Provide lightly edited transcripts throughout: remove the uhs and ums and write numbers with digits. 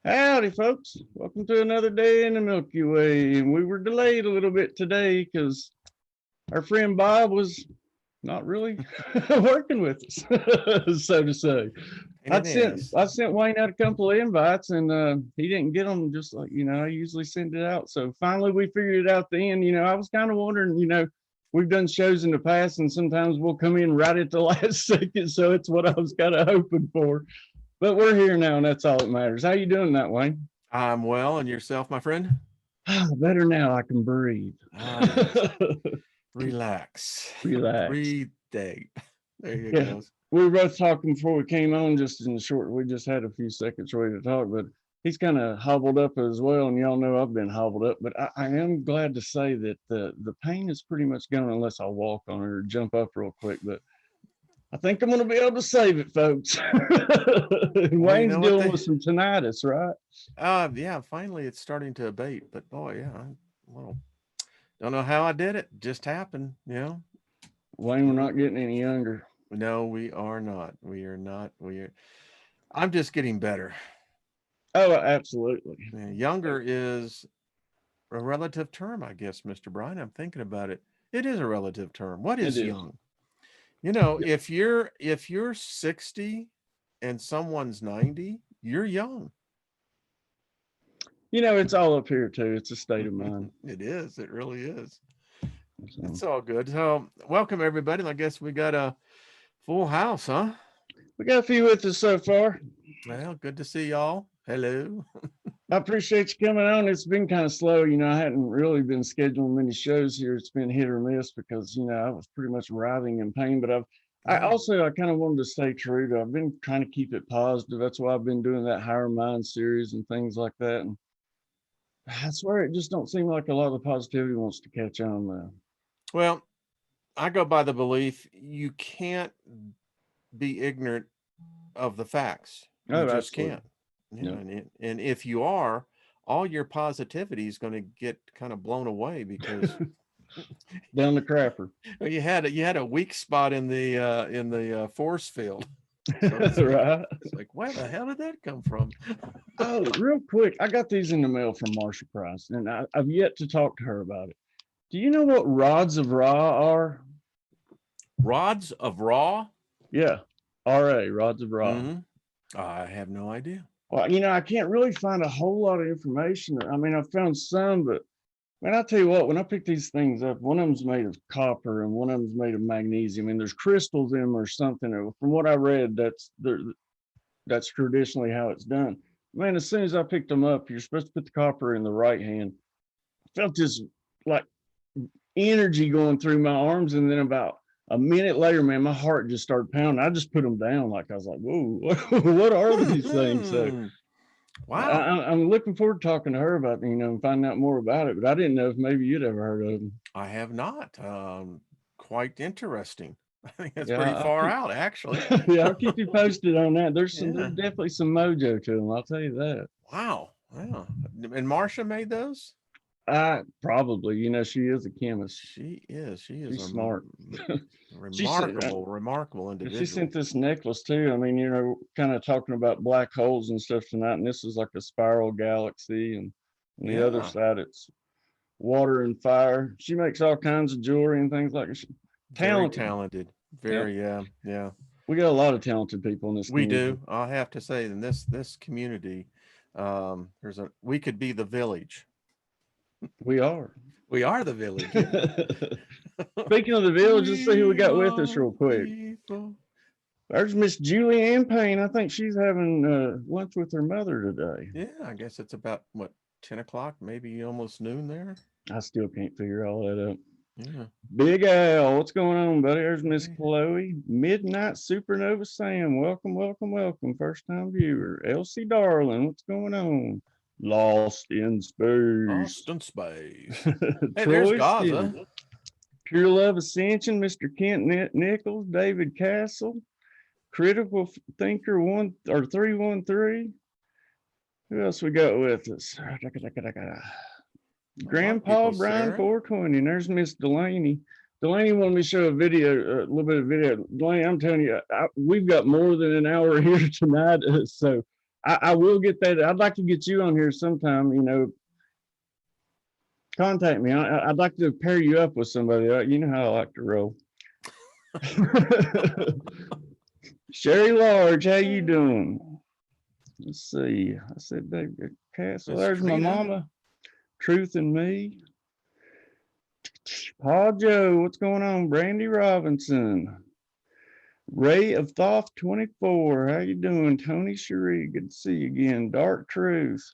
Howdy, folks. Welcome to another day in the Milky Way. And we were delayed a little bit today because our friend Bob was not really working with us, so to say. Pain in the ass. I sent Wayne out a couple of invites and he didn't get them just like, I usually send it out. So finally we figured it out then. I was kind of wondering, we've done shows in the past and sometimes we'll come in right at the last second. So it's what I was kind of hoping for. But we're here now, and that's all that matters. How you doing that, Wayne? I'm well, and yourself, my friend? Better now. I can breathe. Ah, yes. Relax. Relax. Breathe. There you Yeah. go. We were both talking before we came on, just in the short. We just had a few seconds ready to talk, but he's kind of hobbled up as well. And y'all know I've been hobbled up, but I am glad to say that the pain is pretty much gone unless I walk on it or jump up real quick. But I think I'm going to be able to save it, folks. Well, you Wayne's know what dealing they? with some tinnitus, right? Yeah. Finally, it's starting to abate. But boy, yeah. Well, don't know how I did it. Just happened. Wayne, we're not getting any younger. No, we are not. We are not. We are. I'm just getting better. Oh, absolutely. Younger is a relative term, I guess, Mr. Bryan. I'm thinking about it. It is a relative term. What It is is. young? If you're 60 and someone's 90, you're young. It's all up here too. It's a state of mind. It is. It really is. So It's all good. So, welcome everybody. I guess we got a full house, huh? we got a few with us so far. Well, good to see y'all. Hello. I appreciate you coming on. It's been kind of slow. I hadn't really been scheduling many shows here. It's been hit or miss because, I was pretty much writhing in pain. But Yeah. I kind of wanted to stay true to, I've been trying to keep it positive. That's why I've been doing that Higher Mind series and things like that. And I swear it just don't seem like a lot of the positivity wants to catch on now. Well, I go by the belief you can't be ignorant of the facts. You Oh, just absolutely. can't. Yeah. And if you are, all your positivity is going to get kind of blown away because Down the crapper. you had a weak spot in the force field, so to speak. Right. It's like, where the hell did that come from? Oh, real quick, I got these in the mail from Marsha Price, and I've yet to talk to her about it. Do you know what rods of Ra are? Rods of raw. Yeah, RA, rods of Ra. Hmm. I have no idea. Well, I can't really find a whole lot of information. I mean, I found some, but man, I tell you what, when I pick these things up, one of them's made of copper and one of them's made of magnesium, and there's crystals in them or something. From what I read, that's traditionally how it's done. Man, as soon as I picked them up, you're supposed to put the copper in the right hand. I felt this like energy going through my arms, and then about a minute later, man, my heart just started pounding. I just put them down, like I was like, "Whoa, what are these things?" So Wow. I'm looking forward to talking to her about and finding out more about it. But I didn't know if maybe you'd ever heard of them. I have not. Quite interesting. I think that's Yeah, pretty I'll far keep out, actually. yeah, I'll keep you posted on that. There's Yeah. definitely some mojo to them. I'll tell you that. Wow. Yeah. And Marcia made those? I probably, she is a chemist. She is. She is She's a smart. she sent remarkable she individual. sent this necklace too. I mean, kind of talking about black holes and stuff tonight, and this is like a spiral galaxy, and on the other Yeah. side it's water and fire. She makes all kinds of jewelry and things like that. Very Talented. talented. Yeah, Very, yeah. we got a lot of talented people in this We community. do. I have to say, in this community, we could be the village. We are. We are the village. Yeah. Speaking of the village, let's see who we We got with us are real quick. people. There's Miss Julianne Payne. I think she's having lunch with her mother today. Yeah, I guess it's about what 10 o'clock, maybe almost noon there. I still can't figure all that out. Yeah. Big Al, what's going on, buddy? There's Miss Hey. Chloe. Midnight Supernova Sam. Welcome, welcome, welcome. First time viewer. Elsie Darling, what's going on? Lost in Space. Austin Space. Hey, there's Troy Stevens. Gaza. Pure Love Ascension, Mr. Kent Nichols, David Castle, Critical Thinker 313. Who else we got with us? A lot of Grandpa people, Brian Sarah. 420. And there's Miss Delaney. Delaney wanted me to show a video, a little bit of video. Delaney, I'm telling you, we've got more than an hour here tonight. So I will get that. I'd like to get you on here sometime, contact me. I'd like to pair you up with somebody. You know how I like to roll. Sherry Large, how you doing? Let's see. I said David Castle. Miss There's my Trina. mama. Truth and me. Paul Joe, what's going on? Brandy Robinson. Ray of Thoth 24. How you doing? Tony Cherie. Good to see you again. Dark Truth.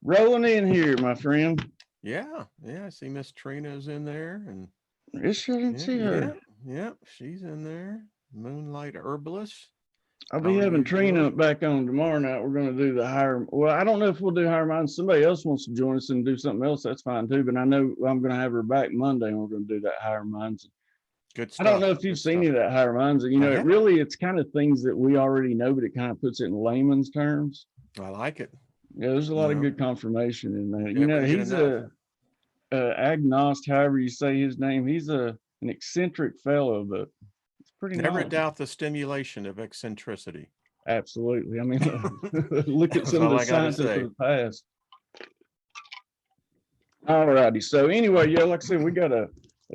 Rolling in here, my friend. Yeah. I see Miss Trina's in there, and Yes, I didn't see her. Yeah, she's in there. Moonlight Herbalist. I'll be How are having you Trina doing? back on tomorrow night. We're going to do the higher. Well, I don't know if we'll do higher minds. Somebody else wants to join us and do something else. That's fine too. But I know I'm going to have her back Monday, and we're going to do that higher minds. Good I don't stuff. know if you've seen any of that higher minds. It's kind of things that we already know, but it kind of puts it in layman's terms. I like it. Yeah, there's a lot of good confirmation in that. Never He's a agnost, however you say his name. He's an eccentric fellow, but it's pretty. Never doubt the stimulation of eccentricity. Absolutely. I mean, look at some of the scientists of the past. All righty. So anyway, yeah, like I said, we got a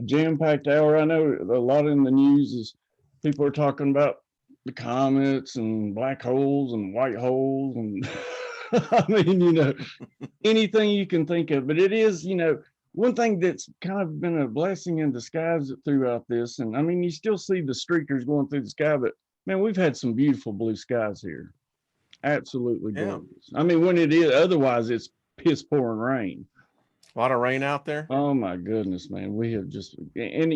jam-packed hour. I know a lot in the news is people are talking about the comets and black holes and white holes and I mean, anything you can think of. But it is, one thing that's kind of been a blessing in disguise throughout this. And I mean, you still see the streakers going through the sky, but man, we've had some beautiful blue skies here. Absolutely gorgeous. I mean, when it is, otherwise it's piss pouring rain. A lot of rain out there. Oh my goodness, man. We have just, and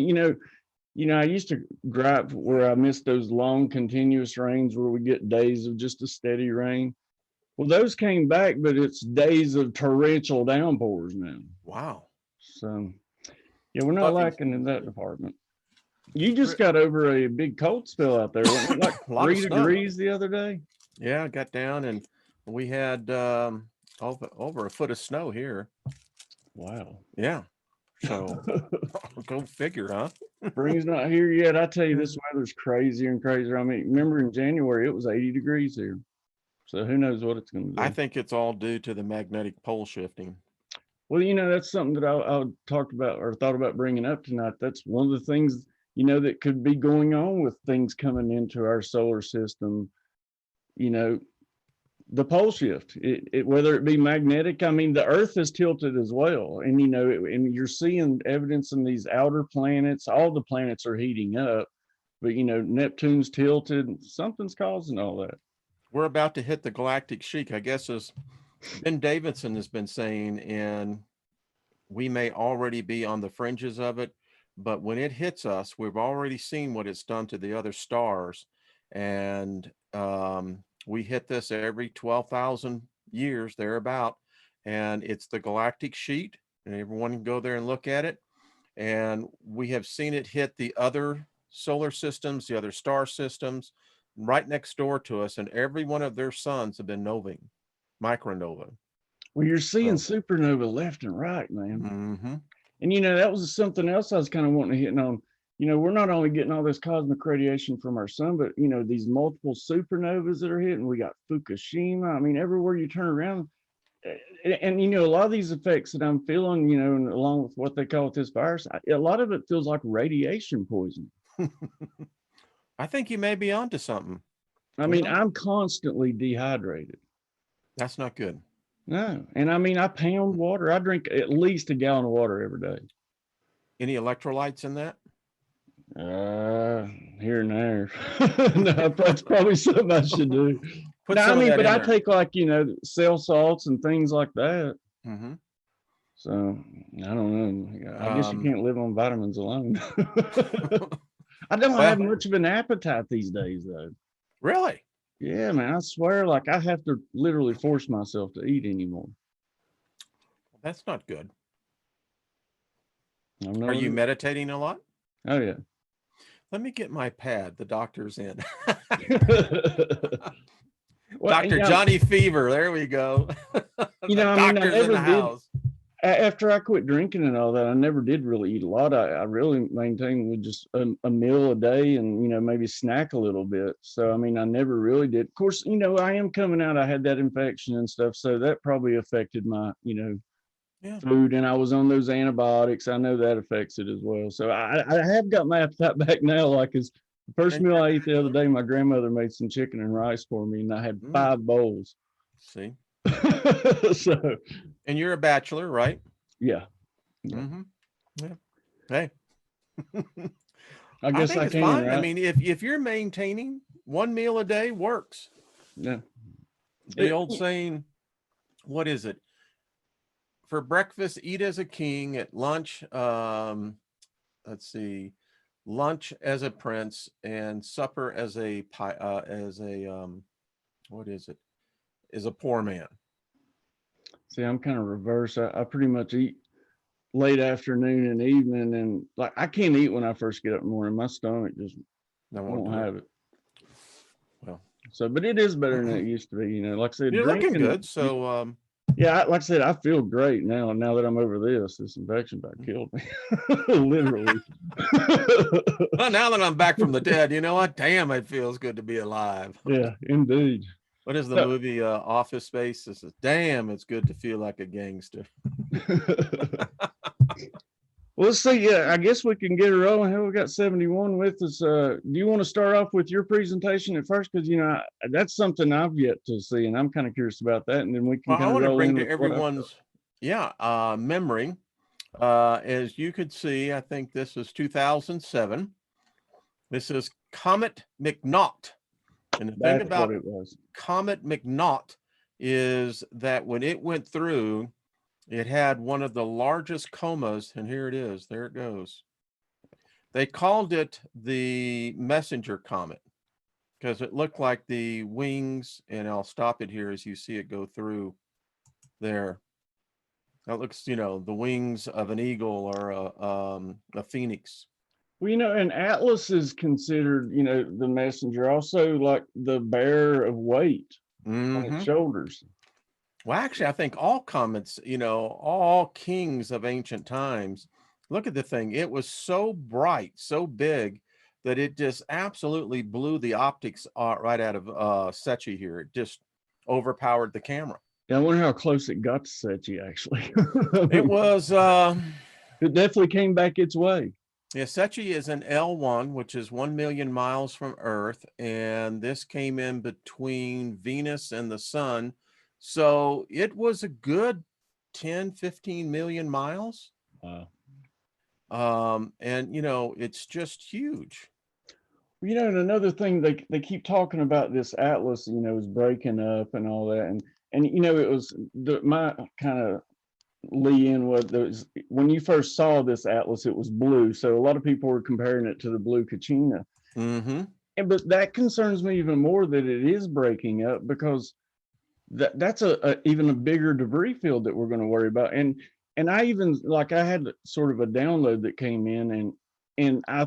I used to gripe where I missed those long continuous rains where we get days of just a steady rain. Well, those came back, but it's days of torrential downpours now. Wow. So, yeah, we're not lacking in that department. You just got over a big cold spell out there, wasn't it? Like 3 degrees the other day? Yeah, I got down and we had over a foot of snow here. Wow. Yeah. So go figure, huh? Spring's not here yet. I tell you, this weather's crazier and crazier. I mean, remember in January, it was 80 degrees here. So who knows what it's going to do. I think it's all due to the magnetic pole shifting. Well, that's something that I talked about or thought about bringing up tonight. That's one of the things, that could be going on with things coming into our solar system. The pole shift, whether it be magnetic, I mean, the Earth is tilted as well. And, and you're seeing evidence in these outer planets, all the planets are heating up, but, Neptune's tilted, something's causing all that. We're about to hit the galactic sheik, I guess, as Ben Davidson has been saying, and we may already be on the fringes of it, but when it hits us, we've already seen what it's done to the other stars. And, we hit this every 12,000 years thereabout, and it's the galactic sheet, and everyone can go there and look at it. And we have seen it hit the other solar systems, the other star systems right next door to us, and every one of their suns have been noving, micronova. Well, you're seeing supernova left and right, man. Mm-hmm. And that was something else I was kind of wanting to hit on. We're not only getting all this cosmic radiation from our sun, but these multiple supernovas that are hitting. We got Fukushima. I mean, everywhere you turn around, and a lot of these effects that I'm feeling, and along with what they call this virus, a lot of it feels like radiation poisoning. I think you may be onto something. I mean, I'm constantly dehydrated. That's not good. No, and I mean, I pound water. I drink at least a gallon of water every day. Any electrolytes in that? Here and there. No, that's probably something I should do. But I take cell salts and things like that. Mm-hmm. So I don't know. I guess you can't live on vitamins alone. I don't have much of an appetite these days, though. Really? Yeah, man. I swear, like I have to literally force myself to eat anymore. That's not good. Are you meditating a lot? Oh, yeah. Let me get my pad. The doctor's in. Well, Dr. Johnny Fever. There we go. I never after I quit drinking and all that, I never did really eat a lot. I really maintained with just a meal a day and, maybe snack a little bit. So, I mean, I never really did. Of course, I am coming out. I had that infection and stuff. So that probably affected my, Yeah. food, and I was on those antibiotics. I know that affects it as well. So I have got my appetite back now. Like the first And meal you're I a ate the other bachelor. day, my grandmother made some chicken and rice for me, and I had Mm, 5 bowls. see, So and you're a bachelor, right? yeah, yeah. Mm-hmm. Yeah. Hey, I I guess think I it's can, fine. I right? mean, if you're maintaining one meal a day works. Yeah. The old saying, what is it? For breakfast, eat as a king. At lunch, let's see, lunch as a prince, and supper as a what is it? Is a poor man. See, I'm kind of reverse. I pretty much eat late afternoon and evening, and like I can't eat when I first get up in the morning. My stomach just I won't won't do it. have it. Well, So, but it is better than it used to be. Like I said, you're looking drinking. good. So, Yeah, like I said, I feel great now. Now that I'm over this infection about killed me, literally. well, now that I'm back from the dead, you know what? Damn, it feels good to be alive. Yeah, indeed. What is the No. movie Office Space? This is damn, it's good to feel like a gangster. Well, let's see. Yeah, I guess we can get it rolling. Hell, we got 71 with us. Do you want to start off with your presentation at first? Because that's something I've yet to see, and I'm kind of curious about that. And then we can Well, I kind of want to roll bring in to with what I've got. everyone's memory. As you could see, I think this is 2007. This is Comet McNaught. And the thing That's what about it was. Comet McNaught is that when it went through, it had one of the largest comas, and here it is. There it goes. They called it the messenger comet because it looked like the wings, and I'll stop it here as you see it go through there. That looks, the wings of an eagle or a phoenix. Well, and Atlas is considered, the messenger, also like the bearer of weight on its Mm-hmm. shoulders. Well, actually, I think all comets, all kings of ancient times, look at the thing. It was so bright, so big that it just absolutely blew the optics right out of Secchi here. It just overpowered the camera. Yeah, I wonder how close it got to Secchi, actually. It was, It definitely came back its way. yeah, Secchi is an L1, which is 1 million miles from Earth. And this came in between Venus and the sun. So it was a good 10, 15 million miles. Wow. And it's just huge. And another thing, they keep talking about this Atlas, is breaking up and all that. And it was my kind of lead in was when you first saw this Atlas, it was blue. So a lot of people were comparing it to the blue Kachina. Mm-hmm. But that concerns me even more that it is breaking up, because that's even a bigger debris field that we're going to worry about. And I even, like, I had sort of a download that came in, and I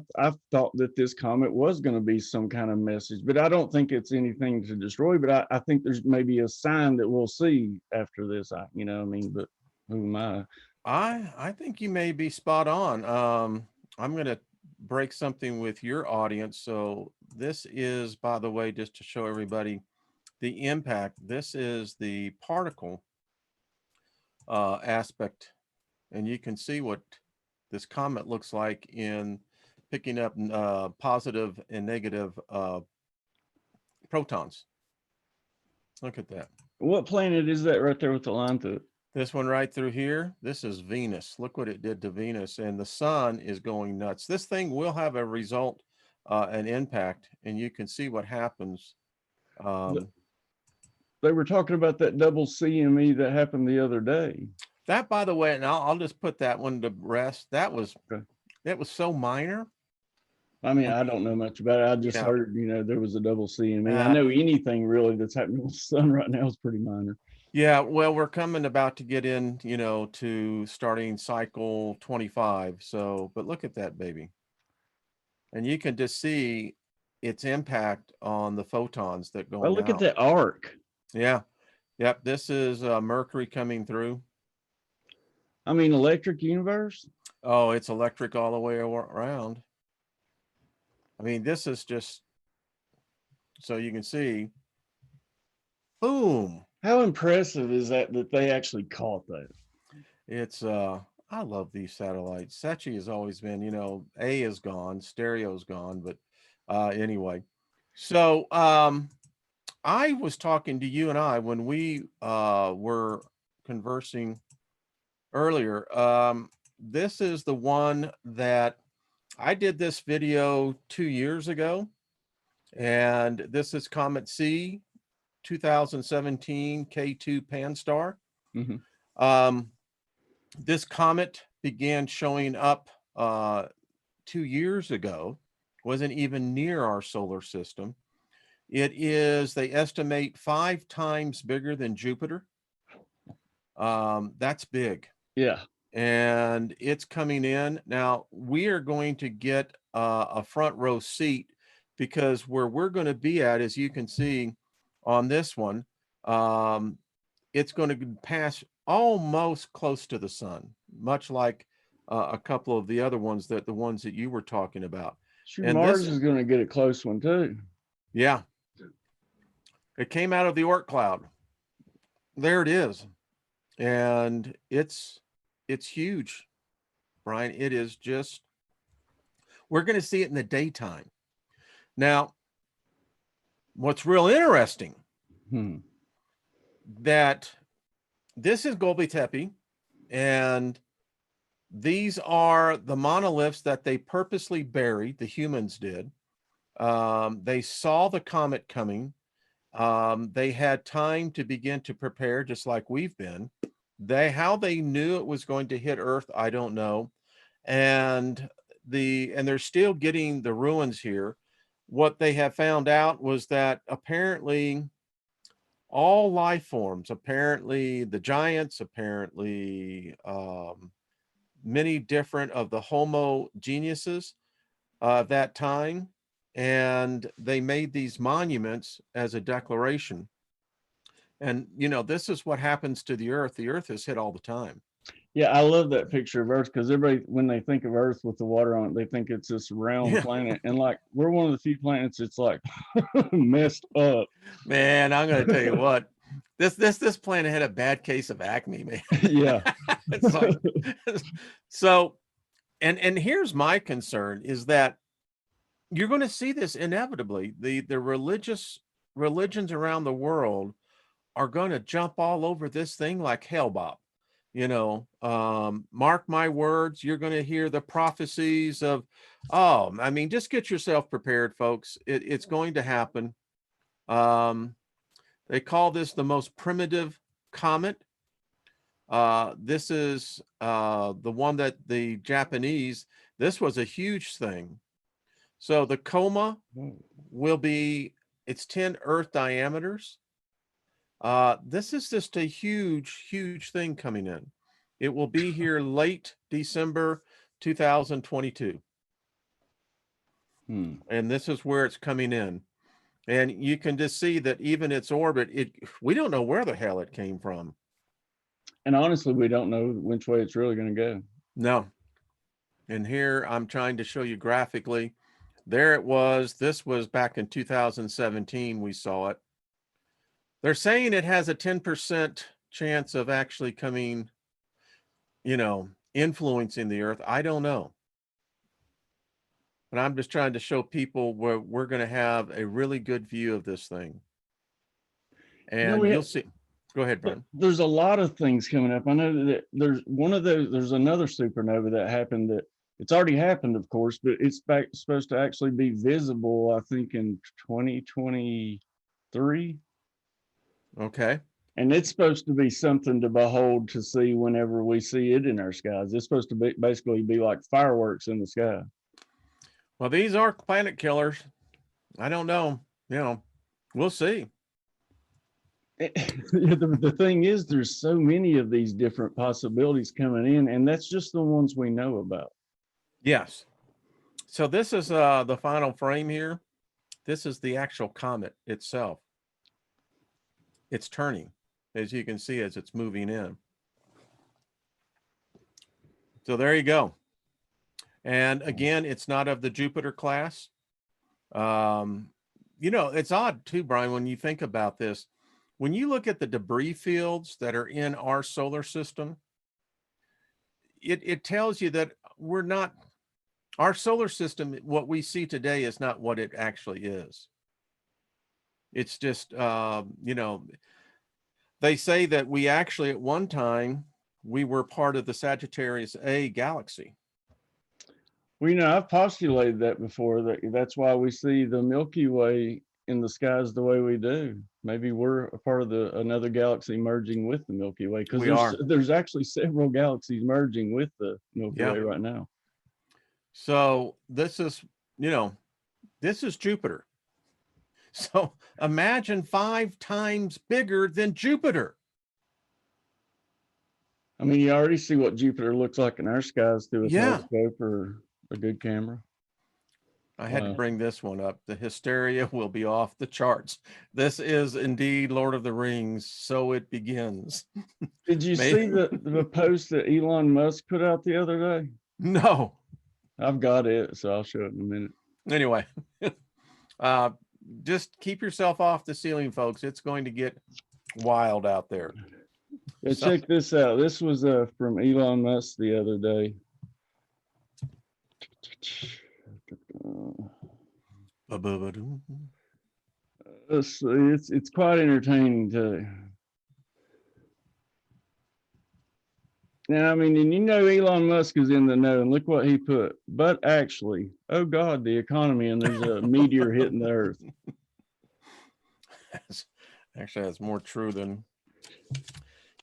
thought that this comet was going to be some kind of message, but I don't think it's anything to destroy. But I think there's maybe a sign that we'll see after this. But who am I? I think you may be spot on. I'm going to break something with your audience. So this is, by the way, just to show everybody the impact. This is the particle aspect, and you can see what this comet looks like in picking up positive and negative protons. Look at that. What planet is that right there with the line to it? This one right through here, this is Venus. Look what it did to Venus, and the sun is going nuts. This thing will have a result, an impact, and you can see what happens. They were talking about that double CME that happened the other day. That, by the way, and I'll just put that one to rest. That was so minor. I mean, I don't know much about it. I just heard, there was a double CME. I know anything really that's happening with the sun right now is pretty minor. Yeah, well, we're about to get in, to starting cycle 25. So, but look at that baby. And you can just see its impact on the photons that go out. Oh, look at that arc. Yeah. Yep. This is Mercury coming through. I mean, electric universe. Oh, it's electric all the way around. I mean, this is just so you can see. Boom. How impressive is that they actually caught that? It's I love these satellites. Sachi has always been, you know, A is gone, stereo's gone, but anyway. So I was talking to you and I when we were conversing earlier. This is the one that I did this video 2 years ago, and this is Comet C 2017 K2 Pan-STAR. Mhm. This comet began showing up 2 years ago, wasn't even near our solar system. It is, they estimate, 5 times bigger than Jupiter. That's big. Yeah. And it's coming in. Now, we are going to get a front row seat because where we're going to be at, as you can see on this one, it's going to pass almost close to the sun, much like a couple of the other ones, the ones that you were talking about. Sure, And Mars this, is going to get a close one too. yeah, it came out of the Oort cloud. There it is. And it's huge, Brian. It is just, we're going to see it in the daytime. Now, what's real interesting, that this is Göbekli Tepe, and these are the monoliths that they purposely buried, the humans did. They saw the comet coming. They had time to begin to prepare, just like we've been. How they knew it was going to hit Earth, I don't know. And they're still getting the ruins here. What they have found out was that apparently all life forms, apparently the giants, apparently many different of the Homo geniuses of that time, and they made these monuments as a declaration. And you know, this is what happens to the Earth. The Earth is hit all the time. Yeah, I love that picture of Earth because everybody, when they think of Earth with the water on it, they think it's this round Yeah. planet. And like, we're one of the few planets it's like messed up. Man, I'm gonna tell you what, this planet had a bad case of acne, man. Yeah. It's like, so, and here's my concern is that you're going to see this inevitably. The religions around the world are going to jump all over this thing like hell, Bob. You know, mark my words, you're going to hear the prophecies of, oh, I mean, just get yourself prepared, folks. It's going to happen. They call this the most primitive comet. This is the one that the Japanese, this was a huge thing. So the coma will be, it's 10 Earth diameters. This is just a huge thing coming in. It will be here late December 2022. And this is where it's coming in. And you can just see that even its orbit, we don't know where the hell it came from. And honestly, we don't know which way it's really going to go. No. And here I'm trying to show you graphically. There it was. This was back in 2017. We saw it. They're saying it has a 10% chance of actually coming, you know, influencing the Earth. I don't know. But I'm just trying to show people where we're going to have a really good view of this thing. And you'll see. Go ahead, Brian. There's a lot of things coming up. I know that there's one of those, there's another supernova that happened that it's already happened, of course, but it's supposed to actually be visible, I think, in 2023. Okay. And it's supposed to be something to behold, to see whenever we see it in our skies. It's supposed to be basically be like fireworks in the sky. Well, these are planet killers. I don't know. You know, we'll see. The thing is, there's so many of these different possibilities coming in, and that's just the ones we know about. Yes. So this is the final frame here. This is the actual comet itself. It's turning, as you can see, as it's moving in. So there you go. And again, it's not of the Jupiter class. You know, it's odd too, Brian, when you think about this. When you look at the debris fields that are in our solar system, it tells you that we're not, our solar system, what we see today is not what it actually is. It's just, you know, they say that we actually at one time, we were part of the Sagittarius A galaxy. Well, you know, I've postulated that before, that that's why we see the Milky Way in the skies the way we do. Maybe we're a part of another galaxy merging with the Milky Way, because We are. there's actually several galaxies merging with the Milky Yeah. Way right now. So this is, you know, this is Jupiter. So imagine 5 times bigger than Jupiter. I mean, you already see what Jupiter looks like in our skies through a Yeah. telescope or a good camera. I had to Wow. bring this one up. The hysteria will be off the charts. This is indeed Lord of the Rings. So it begins. Did you see the post that Elon Musk put out the other day? No. I've got it, so I'll show it in a minute. Anyway, just keep yourself off the ceiling, folks. It's going to get wild out there. Yeah, check this out. This was from Elon Musk the other day. Let's see, it's quite entertaining too. Now, I mean, and you know Elon Musk is in the know, and look what he put. But actually, oh God, the economy, and there's a meteor hitting the Earth. Actually, that's more true than,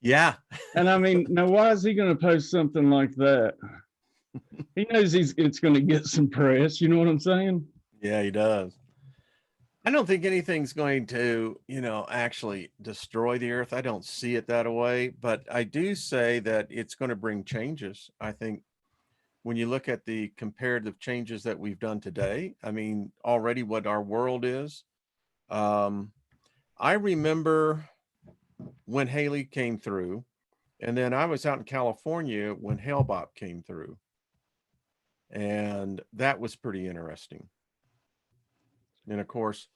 yeah. And I mean, now why is he going to post something like that? He knows it's going to get some press. You know what I'm saying? Yeah, he does. I don't think anything's going to, you know, actually destroy the earth. I don't see it that way, but I do say that it's going to bring changes. I think when you look at the comparative changes that we've done today, I mean, already what our world is. I remember when Haley came through, and then I was out in California when Hale-Bopp came through. And that was pretty interesting. And of course,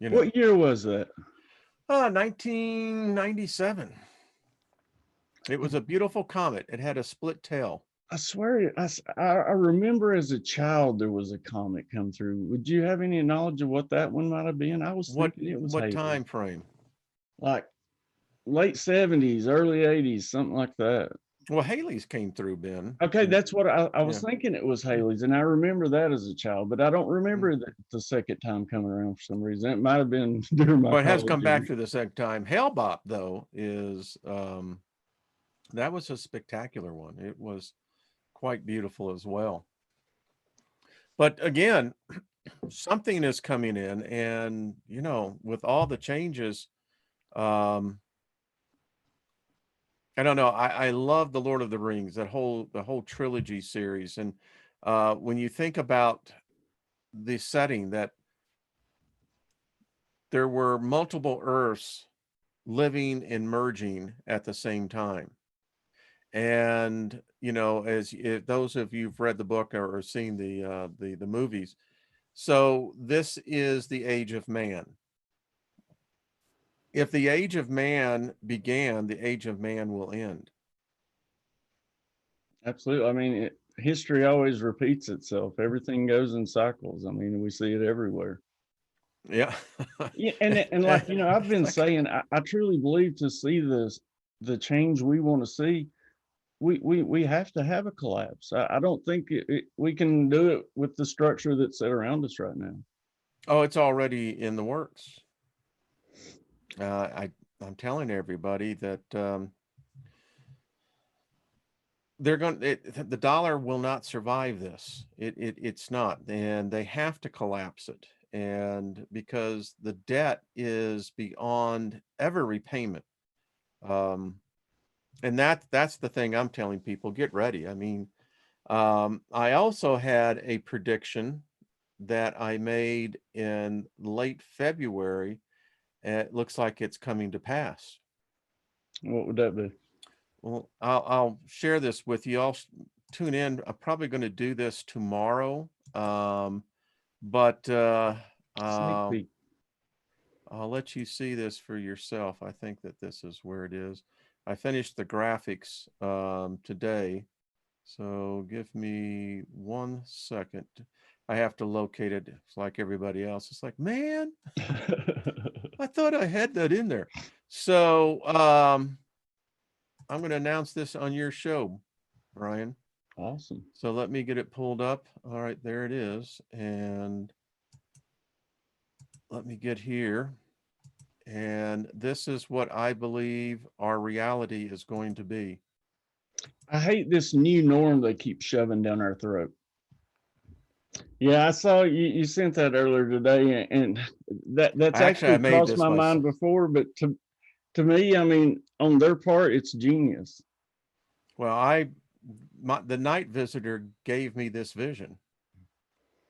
you know, What year was that? 1997. It was a beautiful comet. It had a split tail. I swear, I remember as a child there was a comet come through. Would you have any knowledge of what that one might have been? I was thinking it was what Haley. time frame? Like late 70s, early 80s, something like that. Well, Haley's came through, Ben. Okay, that's what I was Yeah. thinking. It was Haley's, and I remember that as a child, but I don't remember the second time coming around for some reason. It might have been during my. Well, it has come college back years. through the second time. Hale-Bopp, though, is that was a spectacular one. It was quite beautiful as well. But again, something is coming in, and you know, with all the changes, I don't know. I love the Lord of the Rings, the whole trilogy series, and when you think about the setting, that there were multiple Earths living and merging at the same time, and you know, if those of you've read the book or seen the movies, so this is the age of man. If the age of man began, the age of man will end. Absolutely. I mean, history always repeats itself. Everything goes in cycles. I mean, we see it everywhere. Yeah. Yeah, and like, you know, I've been saying, I truly believe to see the change we want to see, we have to have a collapse. I don't think we can do it with the structure that's set around us right now. Oh, it's already in the works. I'm telling everybody that they're going. The dollar will not survive this. It's not, and they have to collapse it. And because the debt is beyond ever repayment, and that's the thing I'm telling people. Get ready. I mean, I also had a prediction that I made in late February. And it looks like it's coming to pass. What would that be? Well, I'll share this with you. I'll tune in. I'm probably going to do this tomorrow. But Sneak peek. I'll let you see this for yourself. I think that this is where it is. I finished the graphics today. So give me 1 second. I have to locate it. It's like everybody else. It's like, man, I thought I had that in there. So I'm going to announce this on your show, Brian. Awesome. So let me get it pulled up. All right, there it is. And let me get here. And this is what I believe our reality is going to be. I hate this new norm they keep shoving down our throat. Yeah, I saw you sent that earlier today, and that's actually crossed my mind before, but to me, I mean, on their part, it's genius. Well, the night visitor gave me this vision.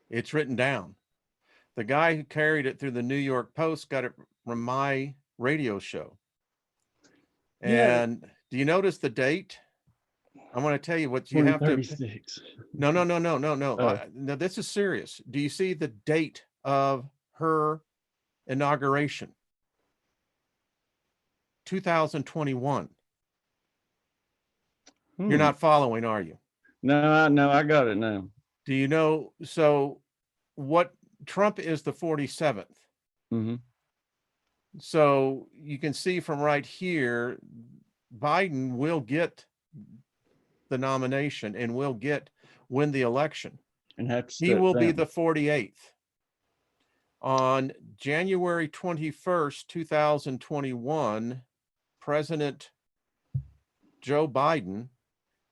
It's written down. The guy who carried it through the New York Post got it from my radio show. And yeah. Do you notice the date? I want to tell you what you have to. No. No, this is serious. Do you see the date of her inauguration? 2021. You're not following, are you? No, I got it now. Do you know? So what Trump is the 47th. Mm-hmm. So you can see from right here, Biden will get the nomination and will win the election. And he will be the 48th. On January 21st, 2021, President Joe Biden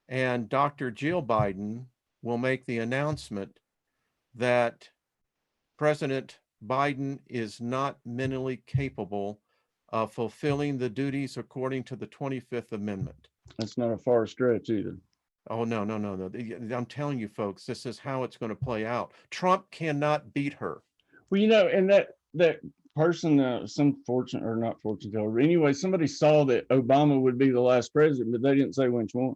and Dr. Jill Biden will make the announcement that President Biden is not mentally capable of fulfilling the duties according to the 25th Amendment. That's not a far stretch either. Oh, no. I'm telling you, folks, this is how it's going to play out. Trump cannot beat her. Well, and that person, some fortune or not fortune teller, anyway, somebody saw that Obama would be the last president, but they didn't say which one.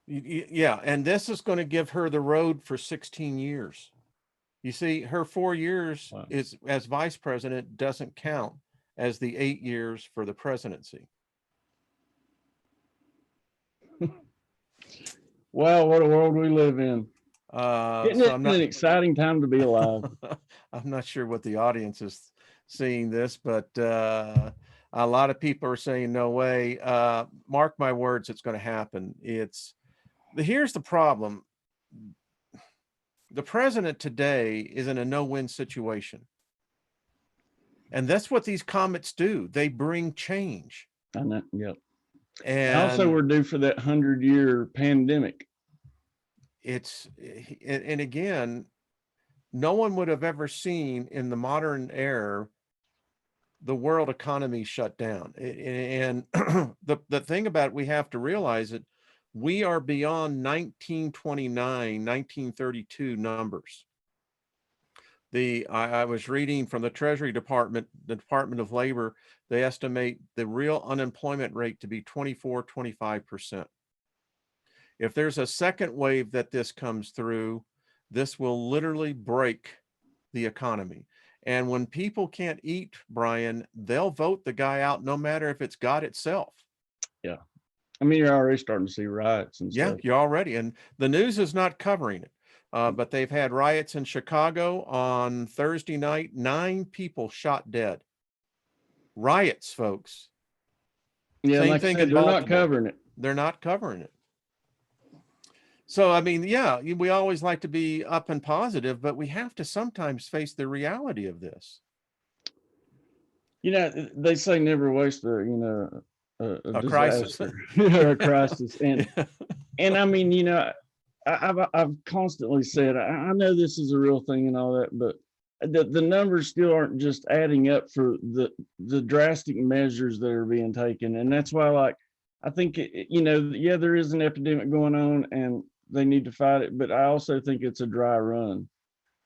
Yeah, and this is going to give her the road for 16 years. You see, her 4 years is as vice president doesn't count as the 8 years for the presidency. Wow, what a world we live in. Isn't it an exciting time to be alive? I'm not sure what the audience is seeing this, but a lot of people are saying, no way. Mark my words, it's going to happen. Here's the problem. The president today is in a no-win situation. And that's what these comets do. They bring change. I know, yep. And also we're due for that 100-year pandemic. And again, no one would have ever seen in the modern era the world economy shut down. And the thing about it, we have to realize that we are beyond 1929, 1932 numbers. I was reading from the Treasury Department, the Department of Labor, they estimate the real unemployment rate to be 25%. If there's a second wave that this comes through, this will literally break the economy. And when people can't eat, Brian, they'll vote the guy out no matter if it's God itself. Yeah. I mean, you're already starting to see riots and stuff. Yeah, you're already. And the news is not covering it. But they've had riots in Chicago on Thursday night, 9 people shot dead. Riots, folks. Yeah, same like thing I said, they're not covering it. They're not covering it. So, I mean, yeah, we always like to be up and positive, but we have to sometimes face the reality of this. They say never waste a crisis. A crisis. And I mean, I've constantly said, I know this is a real thing and all that, but the numbers still aren't just adding up for the drastic measures that are being taken. And that's why, I think, yeah, there is an epidemic going on and they need to fight it, but I also think it's a dry run.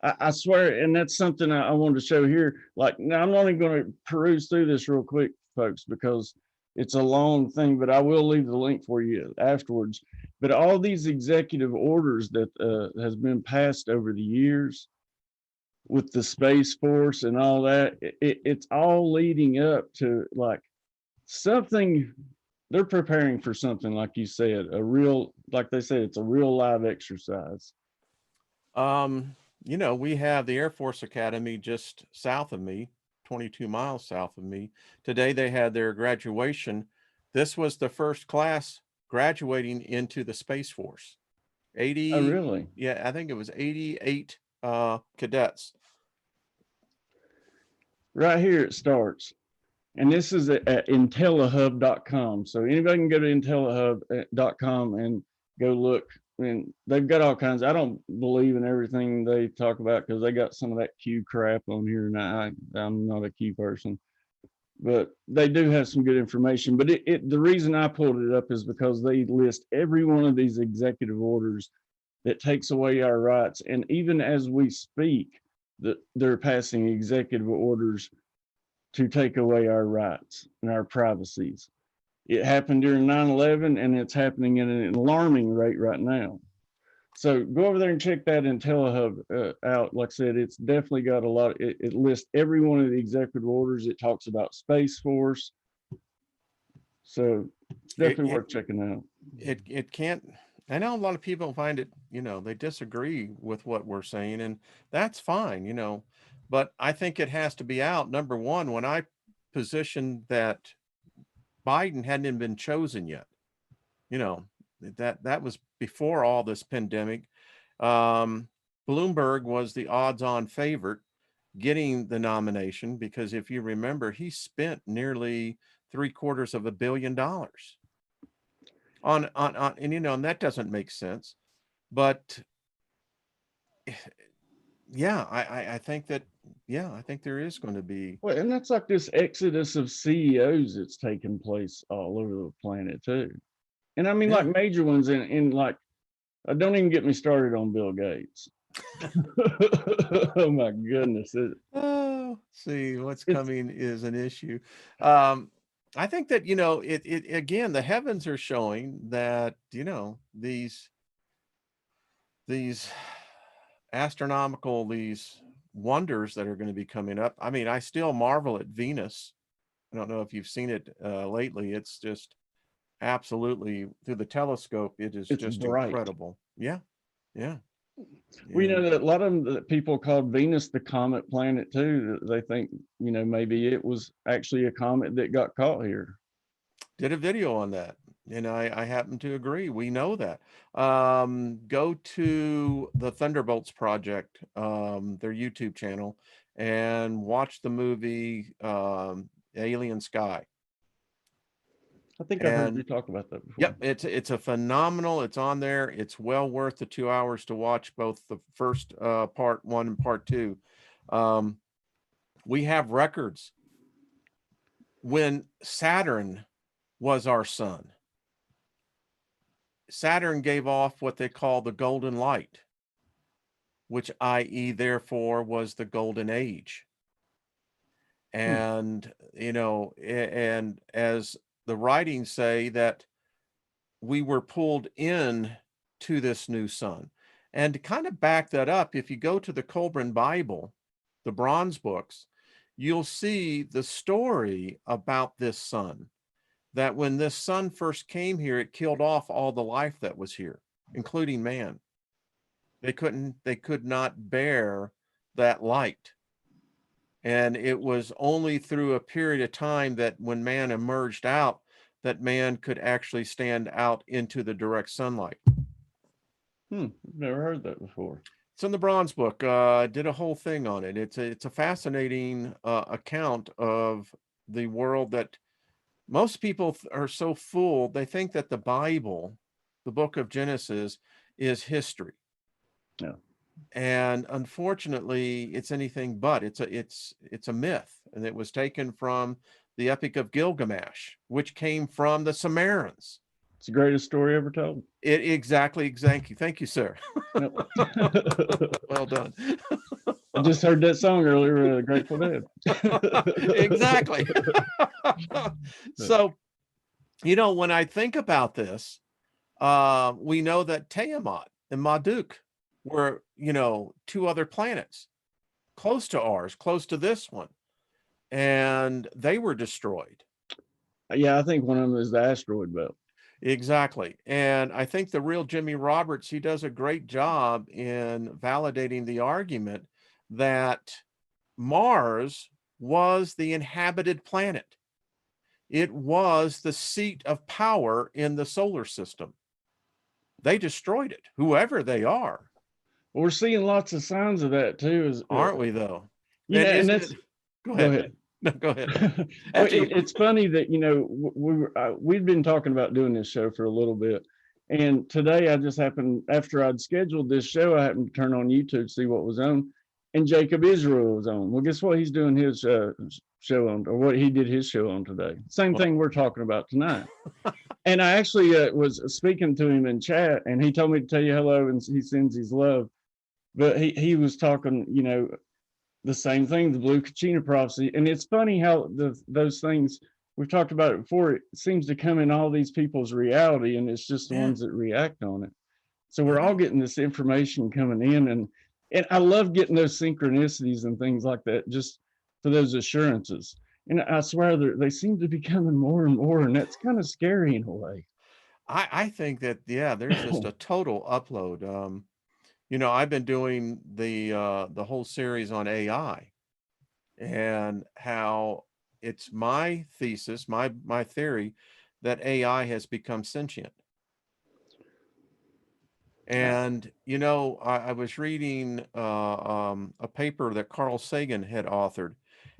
I swear, and that's something I wanted to show here. Now I'm only going to peruse through this real quick, folks, because it's a long thing, but I will leave the link for you afterwards. But all these executive orders that has been passed over the years with the Space Force and all that, it's all leading up to like something. They're preparing for something, like you said, a real, like they said, it's a real live exercise. You know, we have the Air Force Academy just south of me, 22 miles south of me. Today they had their graduation. This was the first class graduating into the Space Force. Oh, 80, really? yeah, I think it was 88 cadets. Right here it starts. And this is at intellihub.com. So anybody can go to intellihub.com and go look. And they've got all kinds. I don't believe in everything they talk about because they got some of that Q crap on here. And I'm not a Q person, but they do have some good information. But the reason I pulled it up is because they list every one of these executive orders that takes away our rights. And even as we speak, they're passing executive orders to take away our rights and our privacies. It happened during 9/11 and it's happening at an alarming rate right now. So go over there and check that IntelliHub out. Like I said, it's definitely got a lot. It lists every one of the executive orders. It talks about Space Force. So it's definitely worth checking out. It can't, I know a lot of people find it, you know, they disagree with what we're saying, and that's fine, you know, but I think it has to be out. Number one, when I positioned that Biden hadn't even been chosen yet, you know, that was before all this pandemic. Bloomberg was the odds-on favorite getting the nomination because if you remember, he spent nearly $750 million on and you know, and that doesn't make sense. But yeah, I think that, yeah, I think there is going to be. Well, and that's like this exodus of CEOs that's taking place all over the planet too. And I mean, Yeah. like major ones in like, don't even get me started on Bill Gates. Oh my goodness. Oh, see, what's It's coming is an issue. I think that, you know, it again, the heavens are showing that, you know, these astronomical, these wonders that are going to be coming up. I mean, I still marvel at Venus. I don't know if you've seen it lately. It's just absolutely, through the telescope, it is it's just bright. incredible. Yeah. Yeah. We know And that a lot of them that people called Venus the comet planet too. They think, you know, maybe it was actually a comet that got caught here. did a video on that, and I happen to agree. We know that. Go to the Thunderbolts Project, their YouTube channel, and watch the movie Alien Sky. I think I heard you talk about that before. Yep, it's a phenomenal. It's on there. It's well worth the 2 hours to watch both the first part 1 and part 2. We have records when Saturn was our sun. Saturn gave off what they call the golden light, which i.e. therefore was the golden age. And, you know, and as the writings say that we were pulled in to this new sun. And to kind of back that up, if you go to the Colburn Bible, the bronze books, you'll see the story about this sun, that when this sun first came here, it killed off all the life that was here, including man. They could not bear that light. And it was only through a period of time that when man emerged out, that man could actually stand out into the direct sunlight. Never heard that before. It's in the Bronze Book. Did a whole thing on it. It's a fascinating account of the world that most people are so full. They think that the Bible, the book of Genesis, is history. Yeah. And unfortunately, it's anything but. It's a myth, and it was taken from the Epic of Gilgamesh, which came from the Sumerians. It's the greatest story ever told. Exactly. Thank you, sir. Yep. Well done. I just heard that song earlier, Grateful Dead. Exactly. So, you know, when I think about this, We know that Tiamat and Marduk were, you know, two other planets close to ours, close to this one, and they were destroyed. Yeah, I think one of them is the asteroid belt. Exactly. And I think the real Jimmy Roberts, he does a great job in validating the argument that Mars was the inhabited planet. It was the seat of power in the solar system. They destroyed it, whoever they are. Well, we're seeing lots of signs of that too. Aren't we though? You know, and Isn't that's it? Go go ahead, ahead. man. No, go ahead. Well, After you. it's funny that, you know, we'd been talking about doing this show for a little bit. And today I just happened, after I'd scheduled this show, I happened to turn on YouTube to see what was on. And Jacob Israel was on. Well, guess what he's doing his show on, or what he did his show on today? Same thing we're talking about tonight. And I actually was speaking to him in chat, and he told me to tell you hello, and he sends his love. But he was talking, you know, the same thing, the Blue Kachina prophecy. And it's funny how those things, we've talked about it before, it seems to come in all these people's reality, and it's just the ones that react on it. So we're all getting this information coming in, and I love getting those synchronicities and things like that, just for those assurances. And I swear they seem to be coming more and more, and that's kind of scary in a way. I think that, yeah, there's just a total upload. You know, I've been doing the whole series on AI and how it's my thesis, my theory that AI has become sentient. And, you know, I was reading a paper that Carl Sagan had authored,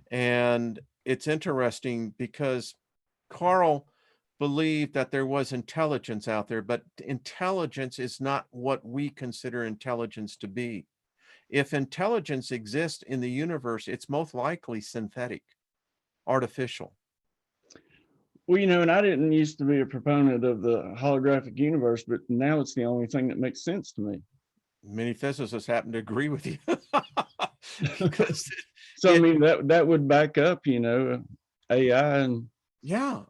and it's interesting because Carl believed that there was intelligence out there, but intelligence is not what we consider intelligence to be. If intelligence exists in the universe, it's most likely synthetic, artificial. Well, you know, and I didn't used to be a proponent of the holographic universe, but now it's the only thing that makes sense to me. Many physicists happen to agree with you. Because So, I mean, that would back up, you know, AI and yeah,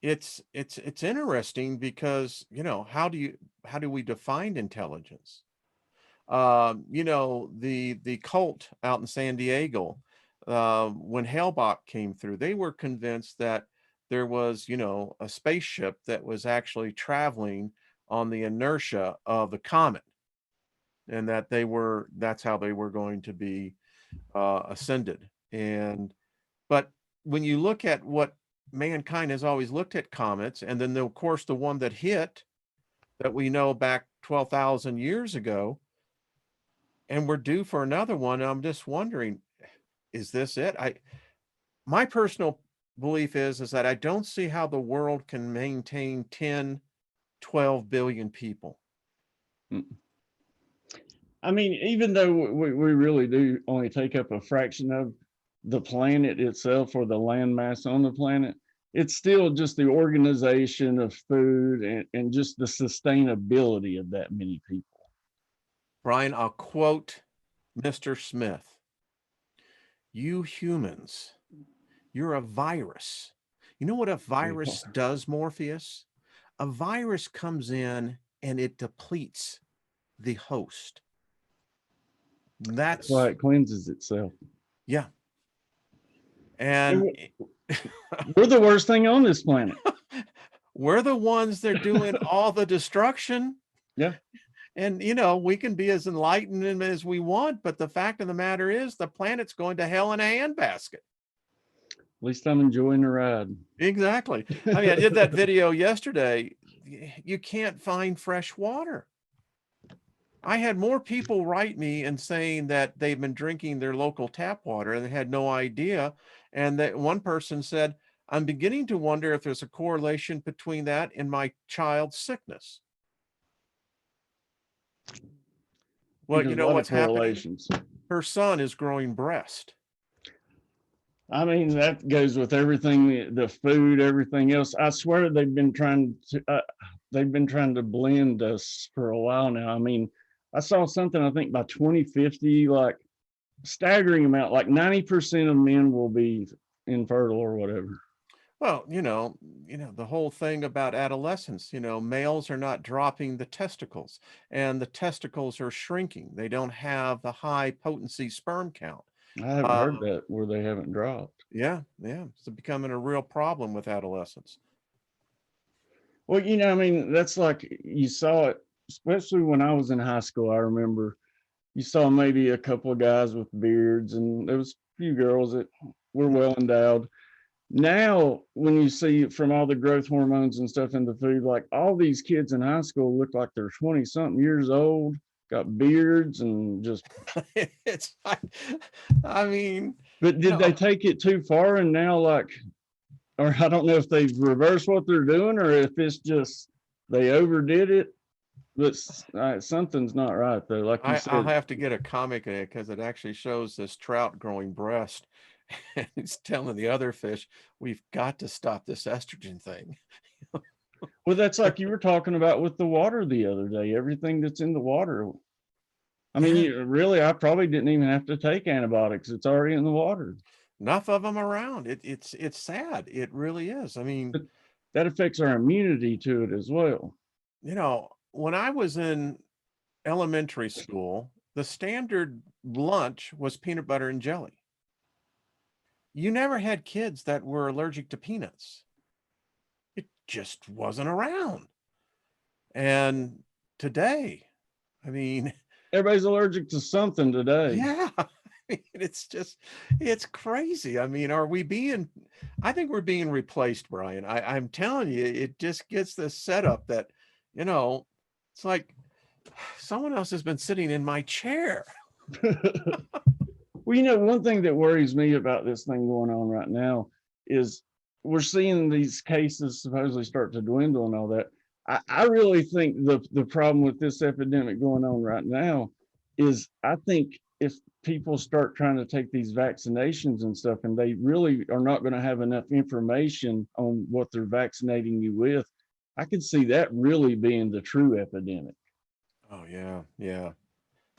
it's interesting because, you know, how do we define intelligence? You know, the cult out in San Diego, when Hale-Bopp came through, they were convinced that there was, you know, a spaceship that was actually traveling on the inertia of the comet, and that that's how they were going to be ascended. And but when you look at what mankind has always looked at comets, and then of course the one that hit that we know back 12,000 years ago, and we're due for another one. I'm just wondering, is this it? My personal belief is that I don't see how the world can maintain 10, 12 billion people. I mean, even though we really do only take up a fraction of the planet itself or the land mass on the planet, it's still just the organization of food and just the sustainability of that many people. Brian, I'll quote Mr. Smith. You humans, you're a virus. You know what a virus does, Morpheus? A virus comes in and it depletes the host. That's why it cleanses itself. Yeah. And we're the worst thing on this planet. We're the ones that are doing all the destruction. Yeah. And, you know, we can be as enlightened as we want, but the fact of the matter is the planet's going to hell in a handbasket. At least I'm enjoying the ride. Exactly. I mean, I did that video yesterday. You can't find fresh water. I had more people write me and saying that they've been drinking their local tap water and they had no idea. And that one person said, I'm beginning to wonder if there's a correlation between that and my child's sickness. Well, you know what's happening? Her son is growing breast. I mean, that goes with everything, the food, everything else. I swear they've been trying to blend us for a while now. I mean, I saw something, I think by 2050, like staggering amount, like 90% of men will be infertile or whatever. Well, the whole thing about adolescence, males are not dropping the testicles and the testicles are shrinking. They don't have the high potency sperm count. I haven't Uh, heard that where they haven't dropped. yeah, yeah. It's becoming a real problem with adolescents. Well, I mean, that's like you saw it, especially when I was in high school. I remember you saw maybe a couple of guys with beards, and there was a few girls that were well endowed. Now, when you see from all the growth hormones and stuff in the food, like all these kids in high school look like they're 20 something years old, got beards and just. It's like, I mean, But did they take it too far? And now, like, or I don't know if they've reversed what they're doing or if it's just they overdid it. But something's not right, though. Like you I'll said, have to get a comic in it because it actually shows this trout growing breast. And it's telling the other fish, we've got to stop this estrogen thing. well, that's like you were talking about with the water the other day, everything that's in the water. I mean, Yeah. really, I probably didn't even have to take antibiotics. It's already in the water. Enough of them around. It's sad. It really is. I mean, But that affects our immunity to it as well. when I was in elementary school, the standard lunch was peanut butter and jelly. You never had kids that were allergic to peanuts. It just wasn't around. And today, I mean, Everybody's allergic to something today. yeah, it's crazy. I mean, I think we're being replaced, Brian. I'm telling you, it just gets this setup that, it's like someone else has been sitting in my chair. Well, one thing that worries me about this thing going on right now is we're seeing these cases supposedly start to dwindle and all that. I really think the problem with this epidemic going on right now is I think if people start trying to take these vaccinations and stuff and they really are not going to have enough information on what they're vaccinating you with, I could see that really being the true epidemic. Oh yeah, yeah.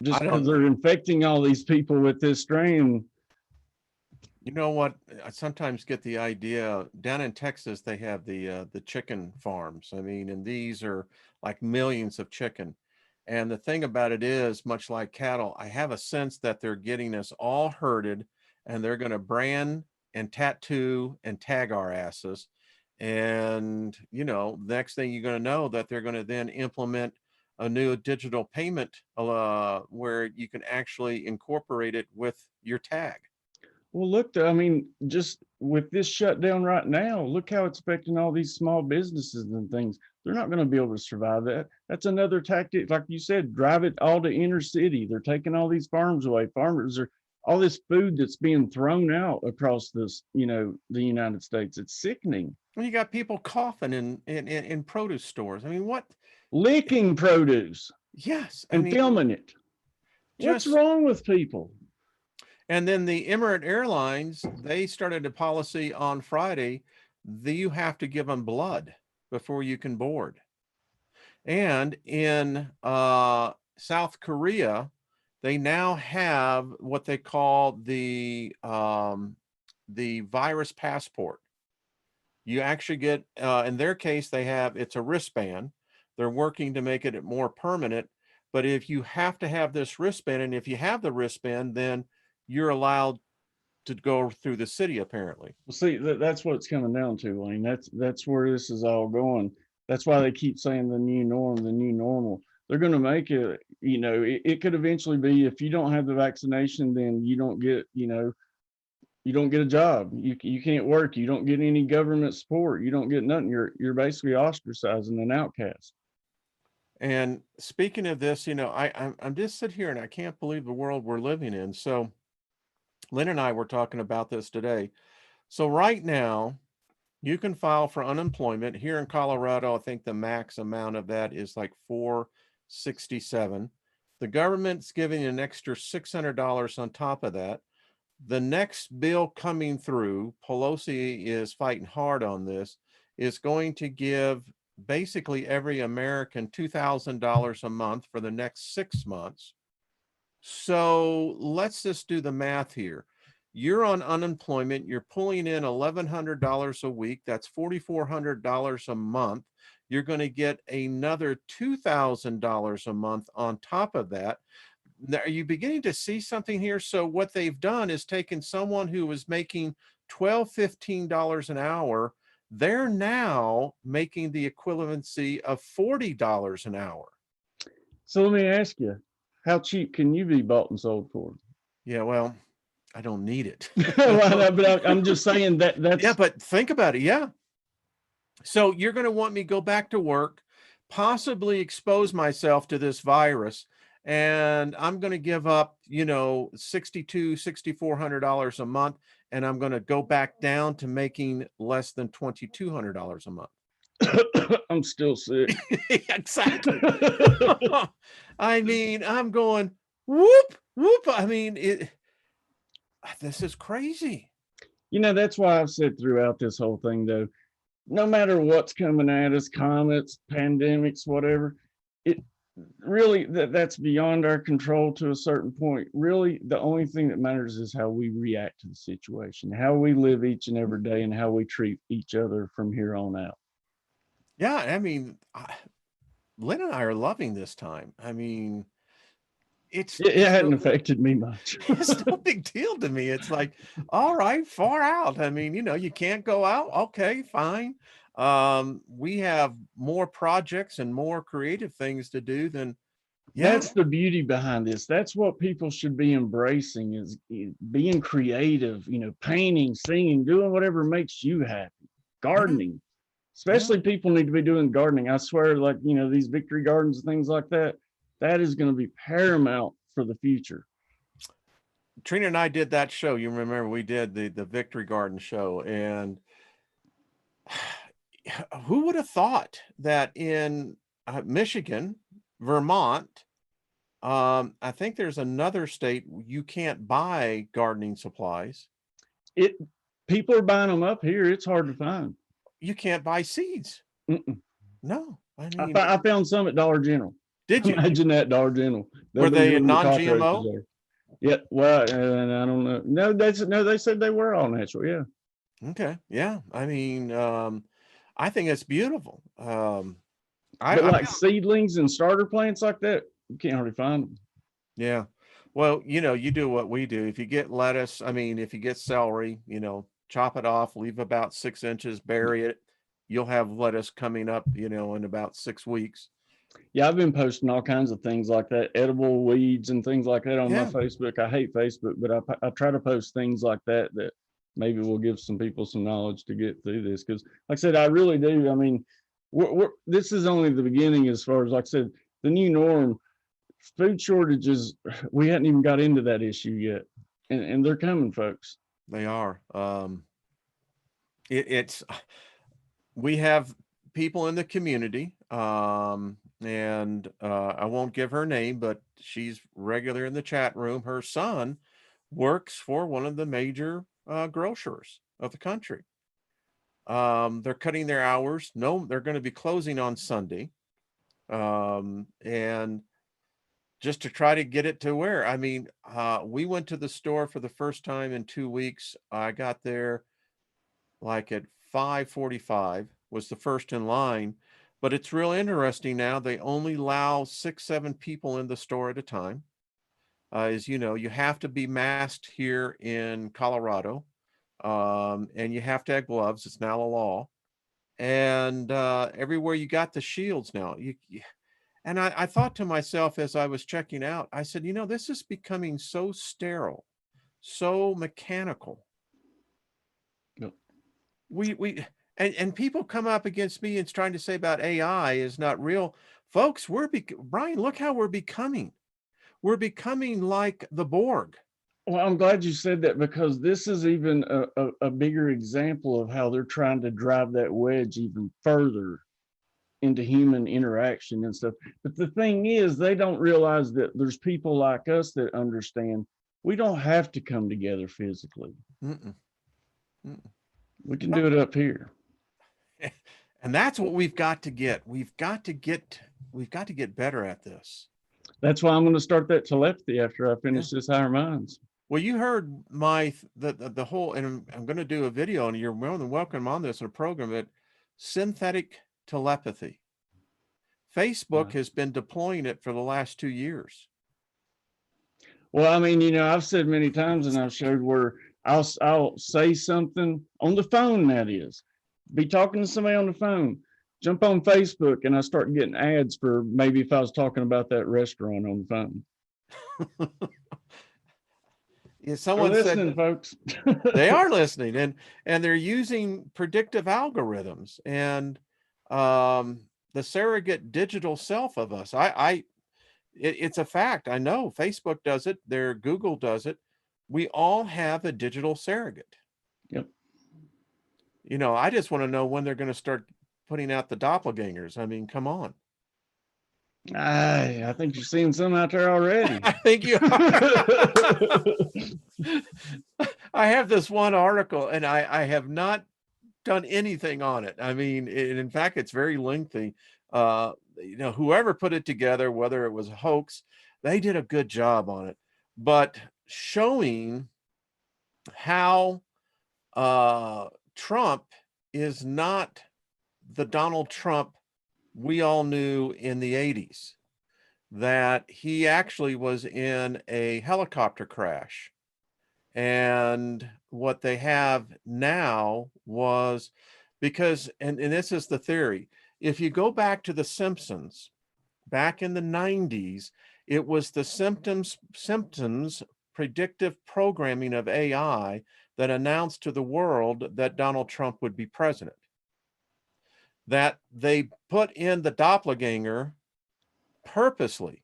Just I because don't. they're infecting all these people with this strain. You know what? I sometimes get the idea down in Texas, they have the chicken farms. I mean, and these are like millions of chicken. And the thing about it is, much like cattle, I have a sense that they're getting us all herded and they're going to brand and tattoo and tag our asses. And, next thing you're going to know that they're going to then implement a new digital payment where you can actually incorporate it with your tag. Well, look, I mean, just with this shutdown right now, look how it's affecting all these small businesses and things. They're not going to be able to survive that. That's another tactic, like you said, drive it all to inner city. They're taking all these farms away. Farmers are all this food that's being thrown out across this, the United States. It's sickening. When you got people coughing in produce stores. I mean, what? Licking produce Yes, I and mean, filming it. What's just wrong with people? and then the Emirate Airlines, they started a policy on Friday that you have to give them blood before you can board. And in South Korea, they now have what they call the virus passport. You actually get, in their case, it's a wristband. They're working to make it more permanent. But if you have to have this wristband, and if you have the wristband, then you're allowed to go through the city, apparently. Well, see, that's what it's coming down to, Wayne. That's where this is all going. That's why they keep saying the new norm, the new normal. They're going to make it, it could eventually be if you don't have the vaccination, then you don't get, you don't get a job. You can't work. You don't get any government support. You don't get nothing. You're basically ostracizing an outcast. And speaking of this, I'm just sitting here and I can't believe the world we're living in. So Lynn and I were talking about this today. So right now, you can file for unemployment here in Colorado. I think the max amount of that is like $467. The government's giving you an extra $600 on top of that. The next bill coming through, Pelosi is fighting hard on this, is going to give basically every American $2,000 a month for the next 6 months. So let's just do the math here. you're on unemployment, you're pulling in $1,100 a week, that's $4,400 a month. You're going to get another $2,000 a month on top of that. Now, are you beginning to see something here? So what they've done is taken someone who was making $12, $15 an hour. They're now making the equivalency of $40 an hour. So let me ask you, how cheap can you be bought and sold for? Yeah, well, I don't need it. Well, but I'm just saying that's Yeah, but think about it. Yeah. So you're going to want me to go back to work, possibly expose myself to this virus, and I'm going to give up, $6,400 a month, and I'm going to go back down to making less than $2,200 a month. I'm still sick. Exactly. I mean, I'm going whoop whoop. I mean, this is crazy. That's why I've said throughout this whole thing, though, no matter what's coming at us, comets, pandemics, whatever, it really that's beyond our control to a certain point. Really, the only thing that matters is how we react to the situation, how we live each and every day, and how we treat each other from here on out. Yeah, I mean, Lynn and I are loving this time. I mean, it hadn't affected me much. It's no big deal to me. It's like, all right, far out. I mean, you can't go out. Okay, fine. We have more projects and more creative things to do than, yeah. That's the beauty behind this. That's what people should be embracing, is being creative, painting, singing, doing whatever makes you happy. Gardening, especially people need to be doing gardening. I swear, like, these victory gardens and things like that, that is going to be paramount for the future. Trina and I did that show. You remember we did the Victory Garden show, and who would have thought that in Michigan, Vermont, I think there's another state you can't buy gardening supplies. People are buying them up here. It's hard to find. You can't buy seeds. Mm-mm. No, I mean, I found some at Dollar General. Did you? Imagine that, Dollar General. Were they non-GMO? Yeah. Well, and I don't know. No, they said they were all natural. Yeah. Okay. Yeah. I mean, I think it's beautiful. But seedlings and starter plants like that, you can't hardly find them. Yeah. Well, you do what we do. If you get lettuce, if you get celery, chop it off, leave about 6 inches, bury it. You'll have lettuce coming up, in about 6 weeks. Yeah, I've been posting all kinds of things like that, edible weeds and things like that on my Facebook. I hate Facebook, but I try to post things like that maybe will give some people some knowledge to get through this. Because, like I said, I really do. I mean, this is only the beginning as far as, like I said, the new norm. Food shortages, we hadn't even got into that issue yet, and they're coming, folks. They are. We have people in the community, and I won't give her name, but she's regular in the chat room. Her son works for one of the major grocers of the country. They're cutting their hours. No, they're going to be closing on Sunday, and just to try to get it to where, we went to the store for the first time in 2 weeks. I got there like at 5:45, was the first in line. But it's real interesting now. They only allow 6, 7 people in the store at a time. As you know, you have to be masked here in Colorado, and you have to have gloves. It's now a law. And everywhere you got the shields now. And I thought to myself as I was checking out, I said, this is becoming so sterile, so mechanical. Yep. And people come up against me and trying to say about AI is not real. Folks, Brian, look how we're becoming. We're becoming like the Borg. Well, I'm glad you said that, because this is even a bigger example of how they're trying to drive that wedge even further into human interaction and stuff. But the thing is, they don't realize that there's people like us that understand we don't have to come together physically. Mm-mm. Mm-mm. We can do it up here. And that's what we've got to get. We've got to get better at this. That's why I'm going to start that telepathy after I finish this Higher Minds. Well, you heard the whole, and I'm going to do a video, and you're more than welcome on this in a program, that synthetic telepathy. Facebook has been deploying it for the last 2 years. Well, I mean, I've said many times, and I've showed where I'll say something on the phone, that is, be talking to somebody on the phone, jump on Facebook, and I start getting ads for maybe if I was talking about that restaurant on the phone. Yeah, They're someone listening, said folks. they are listening, and they're using predictive algorithms and the surrogate digital self of us. It's a fact. I know Facebook does it. Google does it. We all have a digital surrogate. Yep. I just want to know when they're going to start putting out the doppelgangers. I mean, come on. I think you're seeing some out there already. I think you are. I have this one article, and I have not done anything on it. I mean, in fact, it's very lengthy. Whoever put it together, whether it was a hoax, they did a good job on it. But showing how Trump is not the Donald Trump we all knew in the 80s, that he actually was in a helicopter crash. And what they have now was because, and this is the theory, if you go back to The Simpsons, back in the 90s, it was the symptoms predictive programming of AI that announced to the world that Donald Trump would be president. That they put in the doppelganger purposely